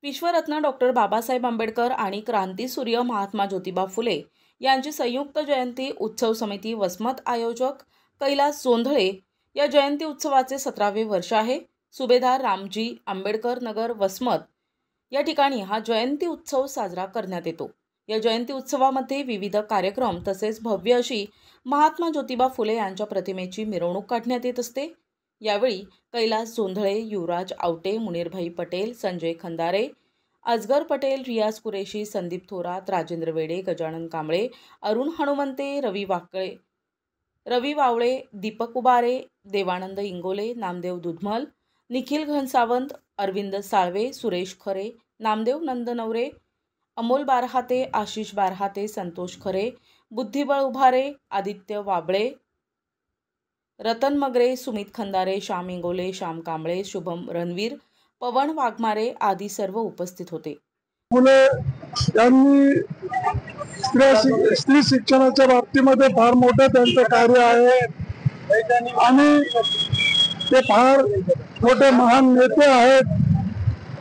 विश्वरत्न doctor Babasaheb Ambedkar आणि क्रांतीसूर्य महात्मा ज्योतिबा फुले यांची संयुक्त जयंती उत्सव समिती वसमत आयोजक कैलास जोंधळे या जयंती उत्सवाचे 17वे वर्ष आहे। सुभेदार रामजी आंबेडकर नगर वसमत या ठिकाणी हा जयंती उत्सव साजरा करण्यात येतो। या जयंती उत्सवामध्ये विविध कार्यक्रम तसेच भव्य अशी महात्मा ज्योतिबा फुले यांच्या प्रतिमेची मिरवणूक काढण्यात येत असते। यावेळी कैलास जोंधळे, युवराज आवटे, मुनीरभाई पटेल, संजय खंदारे, अजगर पटेल, रियाज कुरेशी, संदीप थोरात, राजेंद्र वेडे, गजानन कांबळे, अरुण हनुमंते, रवी वावळे, दीपक उबारे, देवानंद इंगोले, नामदेव दुधमल, निखिल घनसावंत, अरविंद साळवे, सुरेश खरे, नामदेव नंदनवरे, अमोल बारहाते, आशिष बारहाते, संतोष खरे, बुद्धिबळ उभारे, आदित्य वाबळे, रतन मगरे, सुमित खंदारे, श्याम इंगोले, श्याम कांबळे, शुभम रणवीर, पवन वाघमारे आदी सर्व उपस्थित होते। फुले यांनी स्त्री शिक्षणाच्या बाबतीमध्ये फार मोठं त्यांचं कार्य आहे आणि ते फार मोठे महान नेते आहेत,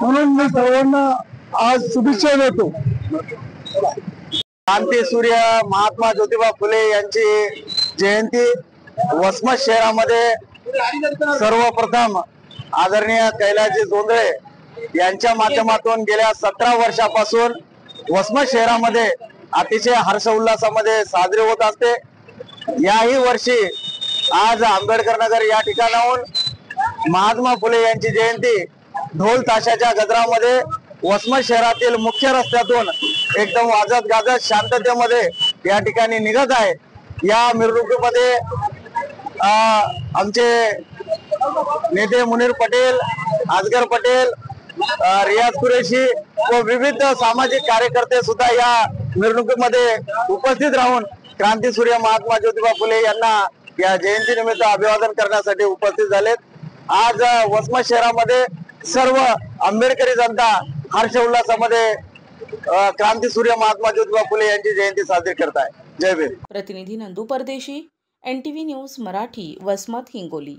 म्हणून मी सर्वांना आज शुभेच्छा देतो। क्रांतीसूर्य महात्मा ज्योतिबा फुले यांची जयंती वसमत शहरामध्ये सर्वप्रथम आदरणीय कैलासजी जोंधळे यांच्या माध्यमातून गेल्या 17 वर्षापासून वसमत शहरामध्ये अतिशय हर्ष उल्हासामध्ये साजरी होत असते। याही वर्षी आज आंबेडकर नगर या ठिकाणाहून महात्मा फुले यांची जयंती ढोल ताशाच्या गजरामध्ये वसमत शहरातील मुख्य रस्त्यातून एकदम वाजत गाजत शांततेमध्ये या ठिकाणी निघत आहे। या मिरवणुकीमध्ये आमचे नेते मुनीर पटेल, अजगर पटेल, रियाज कुरेशी व विविध सामाजिक कार्यकर्ते सुद्धा या मिरवणुकीमध्ये उपस्थित राहून क्रांतीसूर्य महात्मा ज्योतिबा फुले यांना या जयंतीनिमित्त अभिवादन करण्यासाठी उपस्थित झालेत। आज वसमत शहरामध्ये सर्व आंबेडकरी जनता हर्ष उल्हासामध्ये क्रांतीसूर्य महात्मा ज्योतिबा फुले यांची जयंती साजरी करत आहे। जय भीम। प्रतिनिधी नंदू परदेशी, NTV न्यूज मराठी, वसमत हिंगोली।